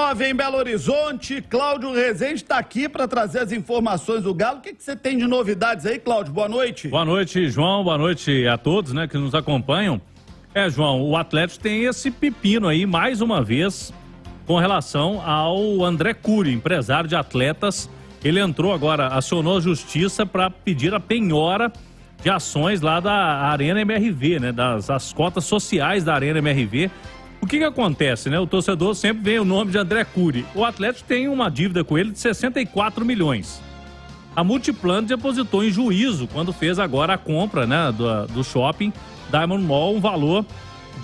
9 em Belo Horizonte. Cláudio Rezende está aqui para trazer as informações do Galo. O que você tem de novidades aí, Cláudio? Boa noite. Boa noite, João. Boa noite a todos, né, que nos acompanham. João, o Atlético tem esse pepino aí, mais uma vez, com relação ao André Cury, empresário de atletas. Ele entrou agora, acionou a justiça para pedir a penhora de ações lá da Arena MRV, né, das cotas sociais da Arena MRV. O que acontece, né? O torcedor sempre vê o nome de André Cury. O Atlético tem uma dívida com ele de 64 milhões. A Multiplano depositou em juízo quando fez agora a compra, né, do shopping Diamond Mall, um valor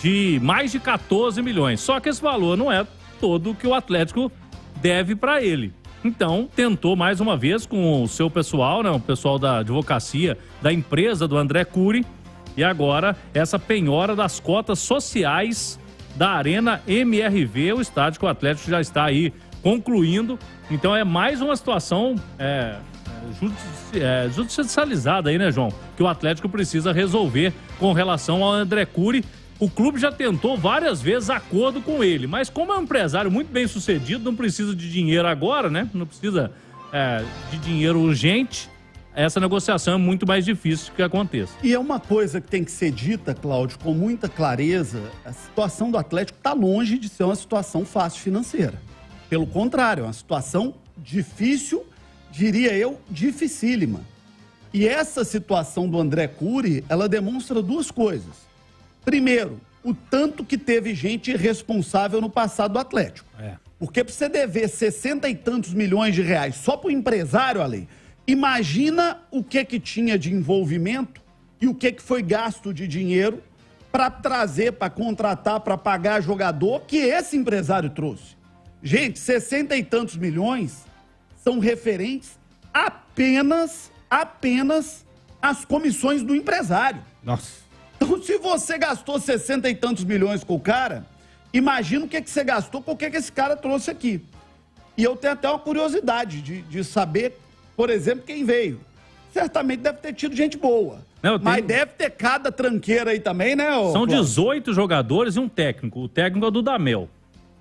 de mais de 14 milhões. Só que esse valor não é todo que o Atlético deve para ele. Então, tentou mais uma vez com o seu pessoal, né, o pessoal da advocacia da empresa do André Cury, e agora essa penhora das cotas sociais da Arena MRV, o estádio que o Atlético já está aí concluindo. Então é mais uma situação judicializada aí, né, João? Que o Atlético precisa resolver com relação ao André Cury. O clube já tentou várias vezes acordo com ele, mas como é um empresário muito bem sucedido, não precisa de dinheiro agora, né? Não precisa de dinheiro urgente. Essa negociação é muito mais difícil que aconteça. E é uma coisa que tem que ser dita, Cláudio, com muita clareza: a situação do Atlético está longe de ser uma situação fácil financeira. Pelo contrário, é uma situação difícil, diria eu, dificílima. E essa situação do André Cury, ela demonstra duas coisas. Primeiro, o tanto que teve gente irresponsável no passado do Atlético. Porque para você dever 60 e tantos milhões de reais só para o empresário, Ale, imagina o que tinha de envolvimento e o que foi gasto de dinheiro para trazer, para contratar, para pagar jogador que esse empresário trouxe. Gente, 60 e tantos milhões são referentes apenas às comissões do empresário. Nossa. Então, se você gastou 60 e tantos milhões com o cara, imagina o que você gastou com o que esse cara trouxe aqui. E eu tenho até uma curiosidade de saber, por exemplo, quem veio. Certamente deve ter tido gente boa. Mas deve ter cada tranqueira aí também, né? São 18 jogadores e um técnico. O técnico é o Dudamel.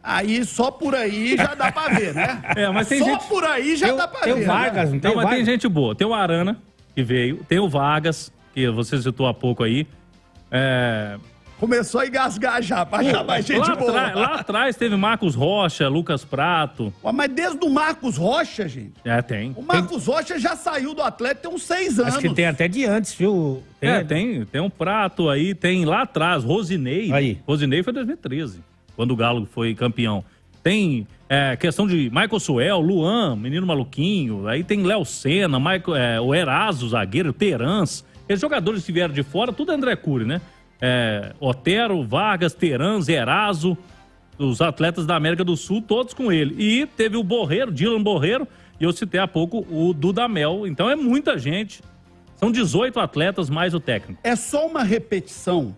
Aí, só por aí já dá pra ver, né? Mas tem só gente... por aí já dá pra ver. Tem o Vargas, né? não tem? Mas tem gente boa. Tem o Arana, que veio. Tem o Vargas, que você citou há pouco aí. Começou a engasgar já, pra achar mais gente boa. Lá atrás teve Marcos Rocha, Lucas Prato. Mas desde o Marcos Rocha, gente. Tem. O Marcos Rocha já saiu do Atlético tem uns 6 anos. Acho que tem até de antes, viu? Tem um Prato aí, tem lá atrás, Rosinei. Aí. Rosinei foi em 2013, quando o Galo foi campeão. Tem questão de Michael Suel, Luan, menino maluquinho. Aí tem Léo Senna, o Eraso, zagueiro, Terans. Os jogadores que vieram de fora, tudo é André Cury, né? Otero, Vargas, Terans, Eraso, os atletas da América do Sul, todos com ele. E teve o Borreiro, Dylan Borreiro, e eu citei há pouco o Dudamel. Então é muita gente. São 18 atletas mais o técnico. É só uma repetição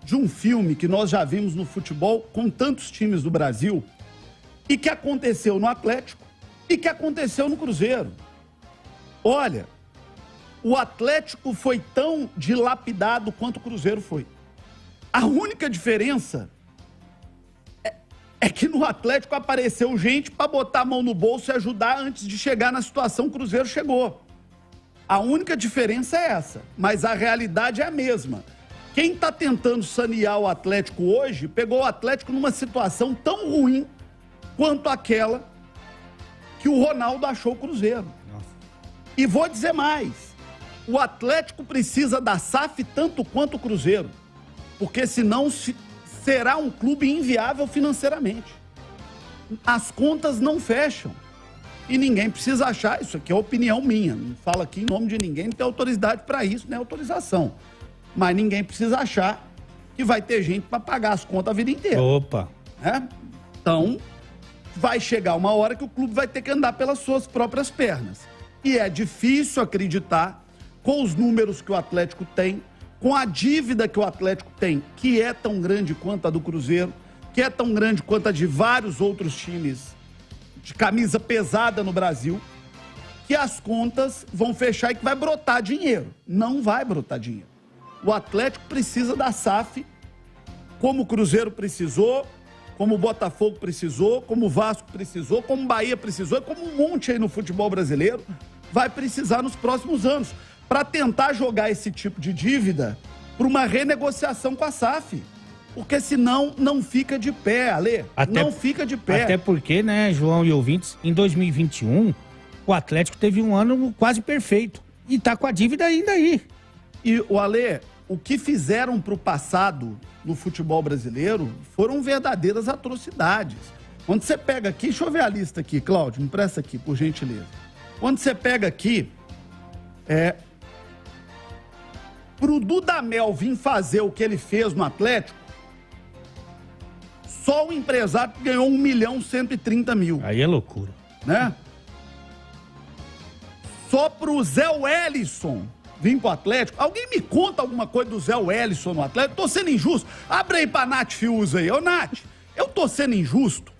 de um filme que nós já vimos no futebol com tantos times do Brasil e que aconteceu no Atlético e que aconteceu no Cruzeiro. Olha, o Atlético foi tão dilapidado quanto o Cruzeiro foi. A única diferença é que no Atlético apareceu gente para botar a mão no bolso e ajudar antes de chegar na situação que o Cruzeiro chegou. A única diferença é essa, mas a realidade é a mesma. Quem está tentando sanear o Atlético hoje pegou o Atlético numa situação tão ruim quanto aquela que o Ronaldo achou o Cruzeiro. Nossa. E vou dizer mais. O Atlético precisa da SAF tanto quanto o Cruzeiro, porque senão será um clube inviável financeiramente. As contas não fecham. E ninguém precisa achar, isso aqui é opinião minha, não falo aqui em nome de ninguém, não tem autoridade para isso, nem autorização. Mas ninguém precisa achar que vai ter gente para pagar as contas a vida inteira. Opa! Então, vai chegar uma hora que o clube vai ter que andar pelas suas próprias pernas. E é difícil acreditar, com os números que o Atlético tem, com a dívida que o Atlético tem, que é tão grande quanto a do Cruzeiro, que é tão grande quanto a de vários outros times de camisa pesada no Brasil, que as contas vão fechar e que vai brotar dinheiro. Não vai brotar dinheiro. O Atlético precisa da SAF, como o Cruzeiro precisou, como o Botafogo precisou, como o Vasco precisou, como o Bahia precisou, e como um monte aí no futebol brasileiro vai precisar nos próximos anos, para tentar jogar esse tipo de dívida para uma renegociação com a SAF. Porque senão não fica de pé, Ale. Não fica de pé. Até porque, né, João e ouvintes, em 2021, o Atlético teve um ano quase perfeito. E tá com a dívida ainda aí. E, o Ale, o que fizeram pro passado no futebol brasileiro foram verdadeiras atrocidades. Quando você pega aqui, deixa eu ver a lista aqui, Cláudio, me presta aqui, por gentileza. Quando você pega aqui, pro Dudamel vir fazer o que ele fez no Atlético, só o empresário ganhou 1.130.000. Aí é loucura. Né? Só pro Zé Wellison vir pro Atlético. Alguém me conta alguma coisa do Zé Wellison no Atlético? Tô sendo injusto. Abre aí pra Nath Fiuza aí. Ô, Nath, eu tô sendo injusto.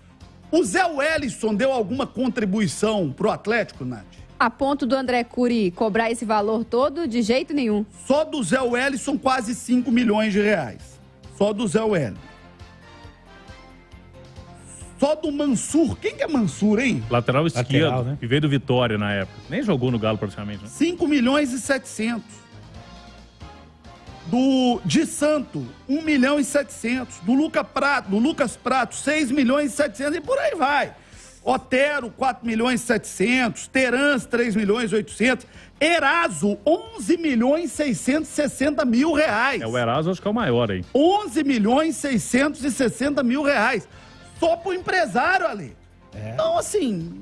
O Zé Wellison deu alguma contribuição pro Atlético, Nath? A ponto do André Cury cobrar esse valor todo, de jeito nenhum. Só do Zé Wellison, quase 5 milhões de reais. Só do Zé Wellison. Só do Mansur. Quem que é Mansur, hein? Lateral esquerdo, né? Que veio do Vitória na época. Nem jogou no Galo praticamente, né? 5 milhões e 700. Do Di Santo, 1 milhão e 700. Do Lucas Prato, 6 milhões e 700. E por aí vai. Otero, 4 milhões e 700. Terans, 3 milhões e 800. Eraso, 11 milhões e 660 mil reais. O Eraso acho que é o maior aí. 11 milhões e 660 mil reais. Só pro empresário, Ali. Então, assim,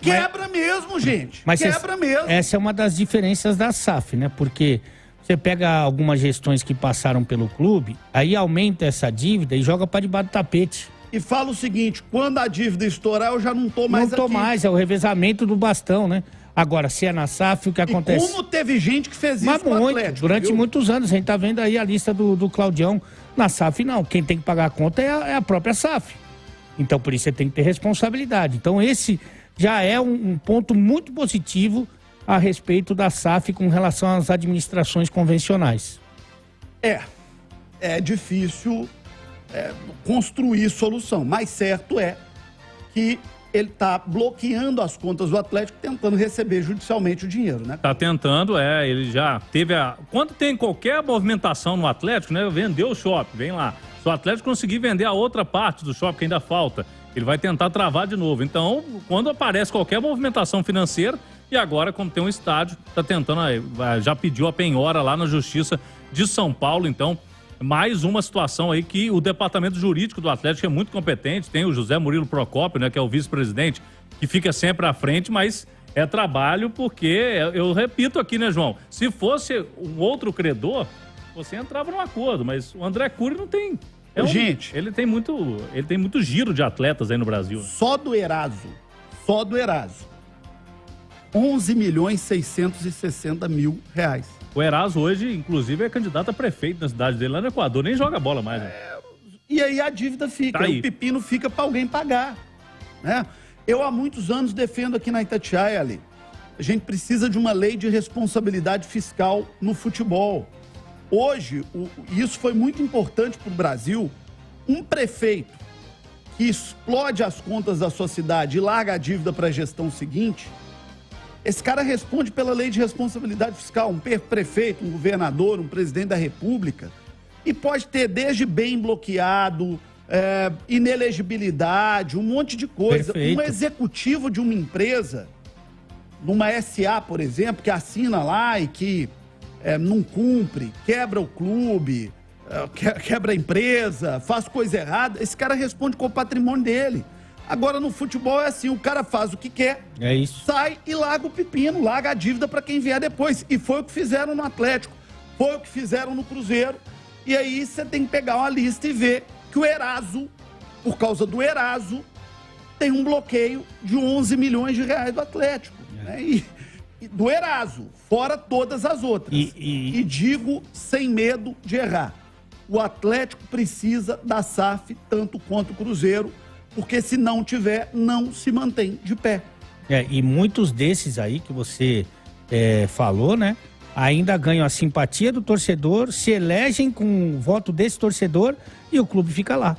quebra mesmo, gente. Quebra mesmo. Essa é uma das diferenças da SAF, né? Porque você pega algumas gestões que passaram pelo clube, aí aumenta essa dívida e joga para debaixo do tapete. E fala o seguinte, quando a dívida estourar, eu já não tô mais aqui. Não tô mais, é o revezamento do bastão, né? Agora, se é na SAF, o que acontece... Como teve gente que fez isso com o Atlético, durante muitos anos, a gente tá vendo aí a lista do Claudião. Na SAF, não. Quem tem que pagar a conta é a própria SAF. Então, por isso, você tem que ter responsabilidade. Então, esse já é um ponto muito positivo a respeito da SAF com relação às administrações convencionais. É difícil construir solução, mas certo é que ele está bloqueando as contas do Atlético, tentando receber judicialmente o dinheiro, né? Tá tentando, ele já teve Quando tem qualquer movimentação no Atlético, né? Vendeu o shopping, vem lá. Se o Atlético conseguir vender a outra parte do shopping que ainda falta, ele vai tentar travar de novo. Então, quando aparece qualquer movimentação financeira, e agora, como tem um estádio, tá tentando, já pediu a penhora lá na Justiça de São Paulo. Então, mais uma situação aí que o departamento jurídico do Atlético é muito competente. Tem o José Murilo Procópio, né, que é o vice-presidente, que fica sempre à frente, mas é trabalho porque, eu repito aqui, né, João? Se fosse um outro credor, você entrava num acordo, mas o André Cury não tem. Gente, ele tem muito giro de atletas aí no Brasil. Só do Eraso, 11 milhões e 660 mil reais. O Eraso hoje, inclusive, é candidato a prefeito na cidade dele, lá no Equador, nem joga bola mais. Né? E aí a dívida fica, Tá o pepino fica para alguém pagar, né? Eu há muitos anos defendo aqui na Itatiaia, Ali, a gente precisa de uma lei de responsabilidade fiscal no futebol. Hoje, isso foi muito importante para o Brasil, um prefeito que explode as contas da sua cidade e larga a dívida para a gestão seguinte, esse cara responde pela lei de responsabilidade fiscal, um prefeito, um governador, um presidente da república, e pode ter desde bem bloqueado, inelegibilidade, um monte de coisa. Perfeito. Um executivo de uma empresa, numa SA, por exemplo, que assina lá e que não cumpre, quebra o clube, quebra a empresa, faz coisa errada, esse cara responde com o patrimônio dele. Agora, no futebol é assim, o cara faz o que quer, sai e larga o pepino, larga a dívida para quem vier depois. E foi o que fizeram no Atlético, foi o que fizeram no Cruzeiro. E aí você tem que pegar uma lista e ver que o Eraso, por causa do Eraso, tem um bloqueio de 11 milhões de reais do Atlético. Né? E do Eraso, fora todas as outras. E digo sem medo de errar, o Atlético precisa da SAF tanto quanto o Cruzeiro, porque se não tiver, não se mantém de pé. E muitos desses aí que você falou, né? Ainda ganham a simpatia do torcedor, se elegem com o voto desse torcedor e o clube fica lá.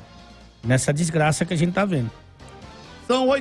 Nessa desgraça que a gente tá vendo. São 8